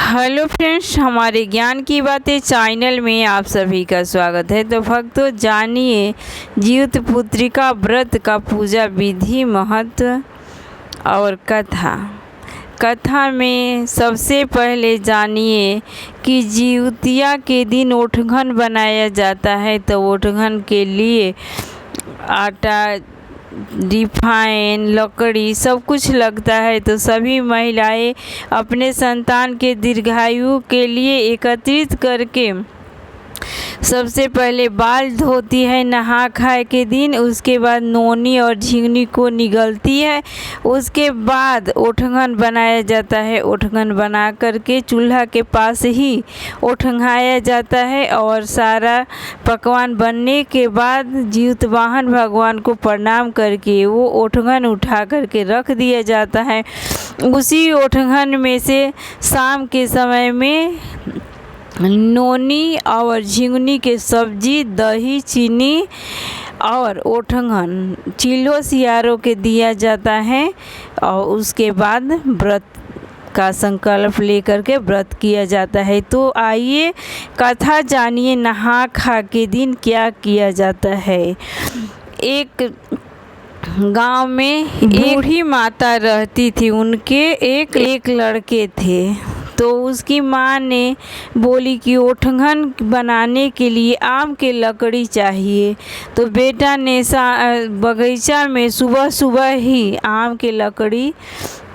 Hello friends, हमारे ज्ञान की बातें चैनल में आप सभी का स्वागत है। तो भक्तों, जानिए जीवित पुत्रिका व्रत का पूजा विधि, महत्व और कथा में सबसे पहले जानिए कि जिउतिया के दिन ओठघन बनाया जाता है। तो ओठघन के लिए आटा, रिफाइन, लकड़ी सब कुछ लगता है। तो सभी महिलाएं अपने संतान के दीर्घायु के लिए एकत्रित करके सबसे पहले बाल धोती है नहा खाए के दिन। उसके बाद नोनी और झिंगनी को निगलती है। उसके बाद ओठघन बनाया जाता है। ओठघन बना करके चूल्हा के पास ही ओठंगाया जाता है और सारा पकवान बनने के बाद जीतवाहन भगवान को प्रणाम करके वो ओठघन उठा करके रख दिया जाता है। उसी ओठघन में से शाम के समय में नोनी और झिंगुनी के सब्जी, दही, चीनी और ओठघन चिल्हो सियारों के दिया जाता है। और उसके बाद व्रत का संकल्प लेकर के व्रत किया जाता है। तो आइए कथा जानिए नहा खा के दिन क्या किया जाता है। एक गांव में एक बूढ़ी माता रहती थी। उनके एक लड़के थे। तो उसकी माँ ने बोली कि ओठघन बनाने के लिए आम के लकड़ी चाहिए। तो बेटा ने बगीचा में सुबह सुबह ही आम के लकड़ी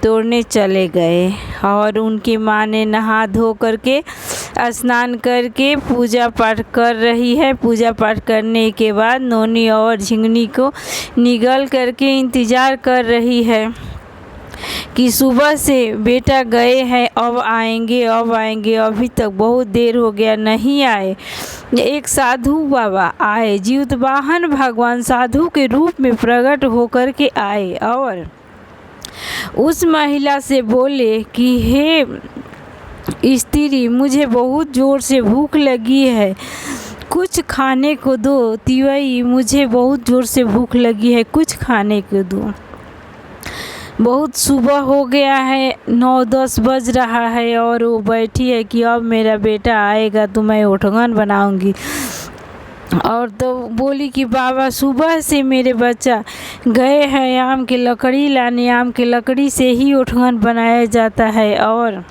तोड़ने चले गए और उनकी माँ ने नहा धो करके स्नान करके पूजा पाठ कर रही है। पूजा पाठ करने के बाद नोनी और झिंगनी को निगल करके इंतज़ार कर रही है कि सुबह से बेटा गए हैं, अब आएंगे अभी तक बहुत देर हो गया नहीं आए। एक साधु बाबा आए। जीतवाहन भगवान साधु के रूप में प्रकट होकर के आए और उस महिला से बोले कि हे स्त्री, मुझे बहुत ज़ोर से भूख लगी है, कुछ खाने को दो। तिवई, मुझे बहुत ज़ोर से भूख लगी है, कुछ खाने को दो। बहुत सुबह हो गया है, 9-10 बज रहा है और वो बैठी है कि अब मेरा बेटा आएगा तो मैं ओठघन बनाऊंगी। और तो बोली कि बाबा, सुबह से मेरे बच्चा गए हैं आम की लकड़ी लाने। आम की लकड़ी से ही ओठघन बनाया जाता है और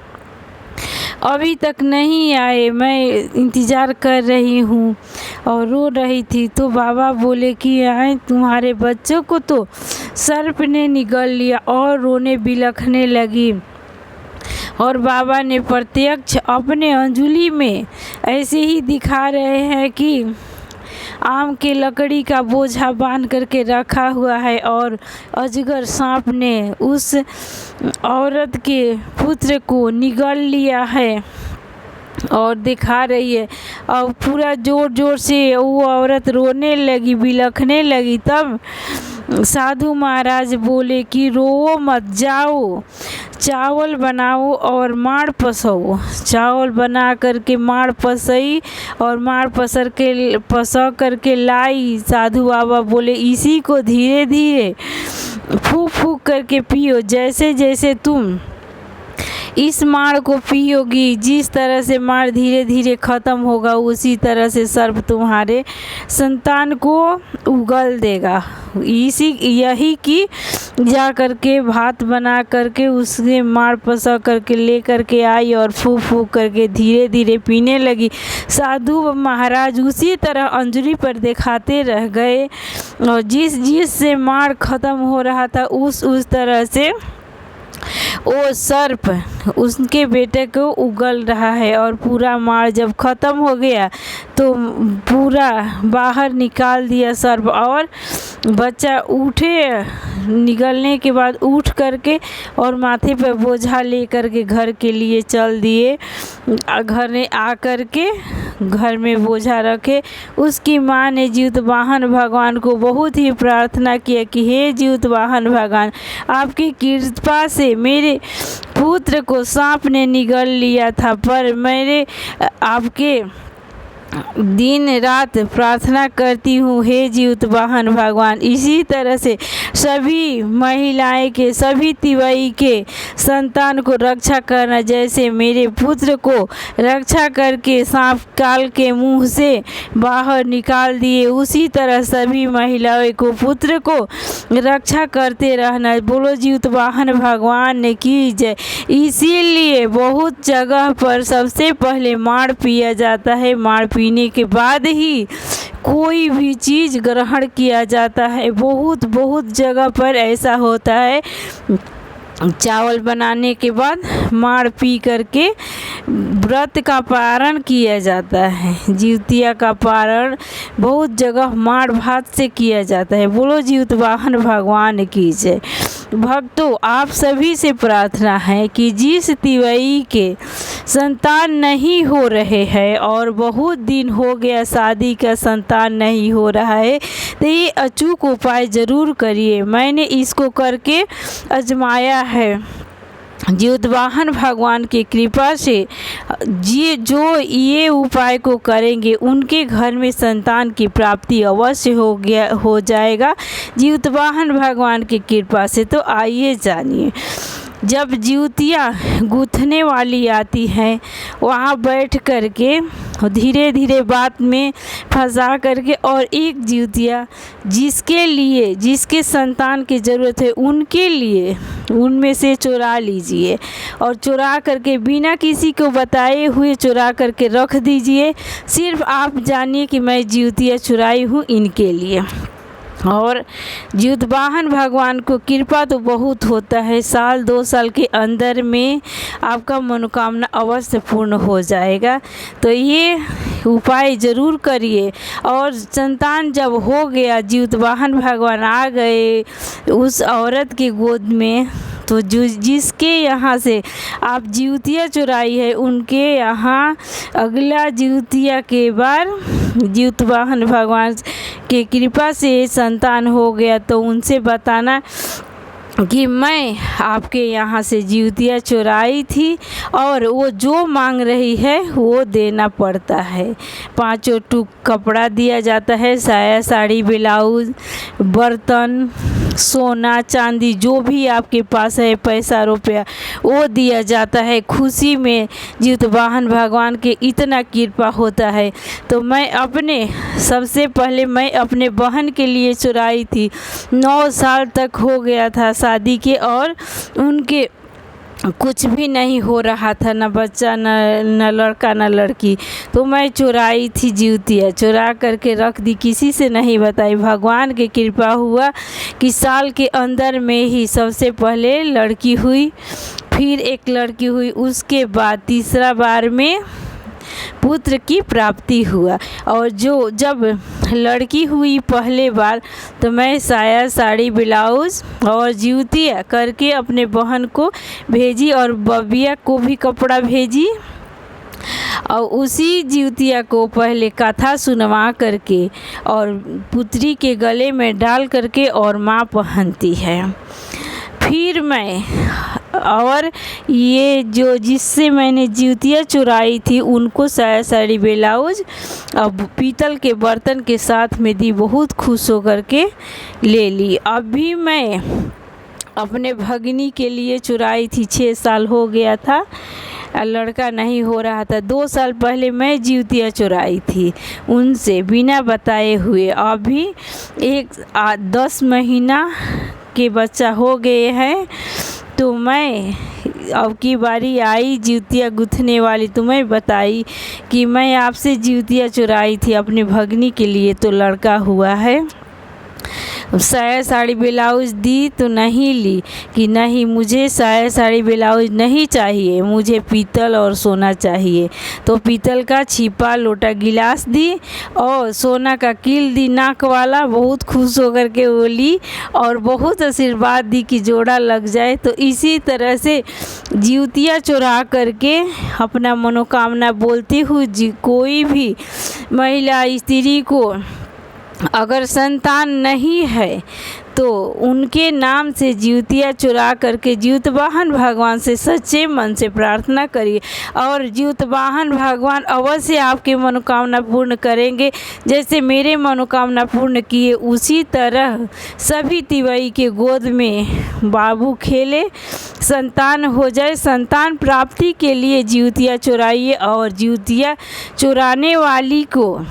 अभी तक नहीं आए, मैं इंतज़ार कर रही हूँ और रो रही थी। तो बाबा बोले कि आए, तुम्हारे बच्चों को तो सर्प ने निगल लिया और रोने बिलखने लगी। और बाबा ने प्रत्यक्ष अपने अंजलि में ऐसे ही दिखा रहे हैं कि आम के लकड़ी का बोझा बांध करके रखा हुआ है और अजगर सांप ने उस औरत के पुत्र को निगल लिया है और दिखा रही है। और पूरा जोर जोर से वो औरत रोने लगी, बिलखने लगी। तब साधु महाराज बोले कि रो मत, जाओ चावल बनाओ और माड़ पसो। चावल बना करके माड़ पसई और माड़ पसा करके लाई। साधु बाबा बोले इसी को धीरे धीरे फूक फूक करके पियो। जैसे जैसे तुम इस माड़ को पियोगी, जिस तरह से माड़ धीरे धीरे ख़त्म होगा, उसी तरह से सर्प तुम्हारे संतान को उगल देगा। यही कि जा करके भात बना करके उसके माड़ पसा करके ले करके आई और फूक फूक करके धीरे धीरे पीने लगी। साधु महाराज उसी तरह अंजलि पर दिखाते रह गए और जिस से माड़ ख़त्म हो रहा था उस तरह से वो सर्प उसके बेटे को उगल रहा है। और पूरा माड़ जब ख़त्म हो गया तो पूरा बाहर निकाल दिया सर्प और बच्चा उठे। निकलने के बाद उठ करके और माथे पर बोझा ले करके घर के लिए चल दिए। घर में आ करके घर में बोझा रखे। उसकी माँ ने जीतवाहन भगवान को बहुत ही प्रार्थना किया कि हे जीतवाहन भगवान, आपकी कृपा से मेरे पुत्र को सांप ने निगल लिया था, पर मेरे आपके दिन रात प्रार्थना करती हूँ, हे जीवतवाहन भगवान। इसी तरह से सभी महिलाएं के, सभी तिवई के संतान को रक्षा करना, जैसे मेरे पुत्र को रक्षा करके सांप काल के मुंह से बाहर निकाल दिए, उसी तरह सभी महिलाओं को, पुत्र को रक्षा करते रहना। बोलो जीवतवाहन भगवान ने की जय। इसीलिए बहुत जगह पर सबसे पहले माड़ पिया जाता है, माड़ पीने के बाद ही कोई भी चीज़ ग्रहण किया जाता है। बहुत बहुत जगह पर ऐसा होता है, चावल बनाने के बाद माड़ पी करके व्रत का पारण किया जाता है। जिउतिया का पारण बहुत जगह माड़ भात से किया जाता है। बोलो जीवतवाहन भगवान की जय। भक्तों, आप सभी से प्रार्थना है कि जिस तिवई के संतान नहीं हो रहे हैं और बहुत दिन हो गया शादी का संतान नहीं हो रहा है, तो ये अचूक उपाय ज़रूर करिए। मैंने इसको करके आजमाया है। जीवतवाहन भगवान की कृपा से जो ये उपाय को करेंगे उनके घर में संतान की प्राप्ति अवश्य हो जाएगा, जीवतवाहन भगवान की कृपा से। तो आइए जानिए। जब जिउतिया गूँथने वाली आती है, वहाँ बैठ करके धीरे धीरे बात में फंसा करके और एक जिउतिया जिसके लिए, जिसके संतान की ज़रूरत है उनके लिए उनमें से चुरा लीजिए और चुरा करके बिना किसी को बताए हुए चुरा करके रख दीजिए। सिर्फ आप जानिए कि मैं जिउतिया चुराई हूँ इनके लिए। और जीवतवाहन भगवान को कृपा तो बहुत होता है, साल 2 साल के अंदर में आपका मनोकामना अवश्य पूर्ण हो जाएगा। तो ये उपाय ज़रूर करिए। और संतान जब हो गया, जीवतवाहन भगवान आ गए उस औरत की गोद में, तो जिसके यहाँ से आप जिउतिया चुराई है उनके यहाँ अगला जिउतिया के बार जीवतवाहन भगवान के कृपा से संतान हो गया, तो उनसे बताना कि मैं आपके यहाँ से जिउतिया चुराई थी और वो जो मांग रही है वो देना पड़ता है। 5 टूक कपड़ा दिया जाता है, साया साड़ी ब्लाउज, बर्तन, सोना चांदी जो भी आपके पास है, पैसा रुपया वो दिया जाता है। खुशी में जीवतवाहन भगवान के इतना कृपा होता है। तो मैं सबसे पहले मैं अपने बहन के लिए चुराई थी। 9 साल तक हो गया था शादी के और उनके कुछ भी नहीं हो रहा था, न बच्चा न लड़का न लड़की। तो मैं चुराई थी जिउतिया, चुरा करके रख दी, किसी से नहीं बताई। भगवान की कृपा हुआ कि साल के अंदर में ही सबसे पहले लड़की हुई, फिर एक लड़की हुई, उसके बाद तीसरा बार में पुत्र की प्राप्ति हुआ। और जब लड़की हुई पहले बार, तो मैं साया साड़ी ब्लाउज और जिउतिया करके अपने बहन को भेजी और बबिया को भी कपड़ा भेजी। और उसी जिउतिया को पहले कथा सुनवा करके और पुत्री के गले में डाल करके और माँ पहनती है। फिर मैं और ये जिससे मैंने जिउतिया चुराई थी उनको साया साड़ी ब्लाउज अब पीतल के बर्तन के साथ में दी, बहुत खुश होकर के ले ली। अभी मैं अपने भगिनी के लिए चुराई थी, 6 साल हो गया था, लड़का नहीं हो रहा था। 2 साल पहले मैं जिउतिया चुराई थी उनसे बिना बताए हुए। अभी 10 महीना के बच्चा हो गए हैं। तो मैं अब की बारी आई जिउतिया गूँथने वाली, तो मैं बताई कि मैं आपसे जिउतिया चुराई थी अपनी भगिनी के लिए, तो लड़का हुआ है। साया साड़ी ब्लाउज दी तो नहीं ली कि नहीं मुझे साया साड़ी ब्लाउज नहीं चाहिए, मुझे पीतल और सोना चाहिए। तो पीतल का छिपा लोटा गिलास दी और सोना का कील दी नाक वाला, बहुत खुश होकर के वो ली और बहुत आशीर्वाद दी कि जोड़ा लग जाए। तो इसी तरह से जिउतिया चुरा करके अपना मनोकामना बोलती हूँ। कोई भी महिला स्त्री को अगर संतान नहीं है तो उनके नाम से जीवतिया चुरा करके जीवतवाहन भगवान से सच्चे मन से प्रार्थना करिए और जीवतवाहन भगवान अवश्य आपकी मनोकामना पूर्ण करेंगे। जैसे मेरे मनोकामना पूर्ण किए उसी तरह सभी तिवई के गोद में बाबू खेले, संतान हो जाए। संतान प्राप्ति के लिए जीवतिया चुराइए और जीवतिया चुराने वाली को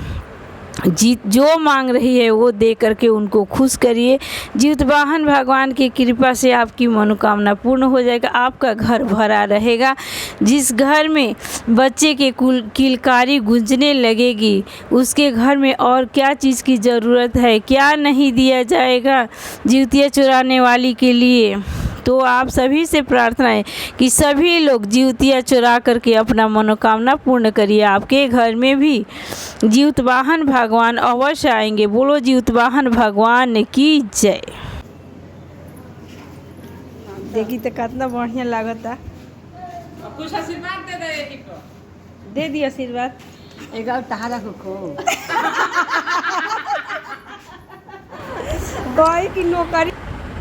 जो मांग रही है वो दे करके उनको खुश करिए। जीवतवाहन भगवान की कृपा से आपकी मनोकामना पूर्ण हो जाएगा, आपका घर भरा रहेगा। जिस घर में बच्चे के किलकारी गूंजने लगेगी उसके घर में और क्या चीज़ की ज़रूरत है, क्या नहीं दिया जाएगा जीवतिया चुराने वाली के लिए। तो आप सभी से प्रार्थना है कि सभी लोग जीवतिया चुरा करके अपना मनोकामना पूर्ण करिए। आपके घर में भी जीवतवाहन भगवान अवश्य आएंगे। बोलो जीवतवाहन भगवान की जय। देखी तो कितना बढ़िया लागता। कुछ आशीर्वाद दे दे एक को। दे दिया आशीर्वाद। एक तहारा को गाय की नौकरी।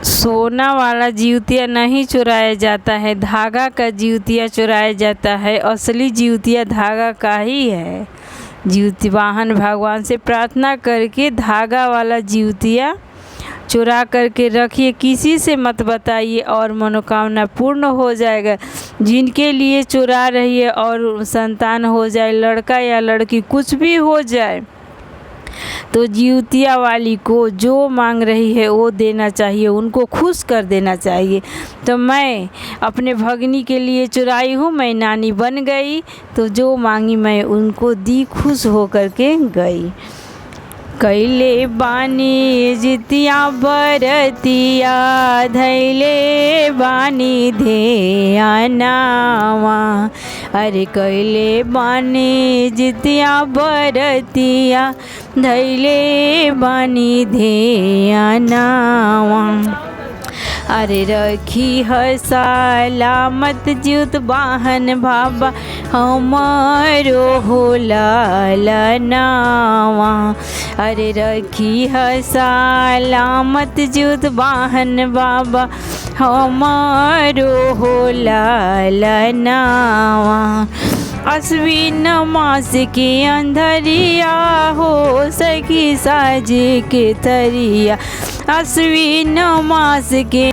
सोना वाला जीवतिया नहीं चुराया जाता है, धागा का जीवतिया चुराया जाता है। असली जीवतिया धागा का ही है। जीवतवाहन भगवान से प्रार्थना करके धागा वाला जीवतिया चुरा करके रखिए, किसी से मत बताइए और मनोकामना पूर्ण हो जाएगा। जिनके लिए चुरा रही है और संतान हो जाए, लड़का या लड़की कुछ भी हो जाए, तो जीवतिया वाली को जो मांग रही है वो देना चाहिए, उनको खुश कर देना चाहिए। तो मैं अपने भगनी के लिए चुराई हूँ, मैं नानी बन गई तो जो मांगी मैं उनको दी, खुश हो कर के गई। कैले बानी जितिया बरतिया धैले बानी ध्यानावा। अरे कैले बानी जितिया बरतिया धैले बानी ध्यानावा। अरे रखी है सलामत जीवतवाहन बाबा हमारो हो लालनावा। अरे रखी है सलामत जीवतवाहन बाबा हमारो हो लालनावा। अश्विन मास के अंधरिया हो सखी साज के तरिया। अश्विन मास के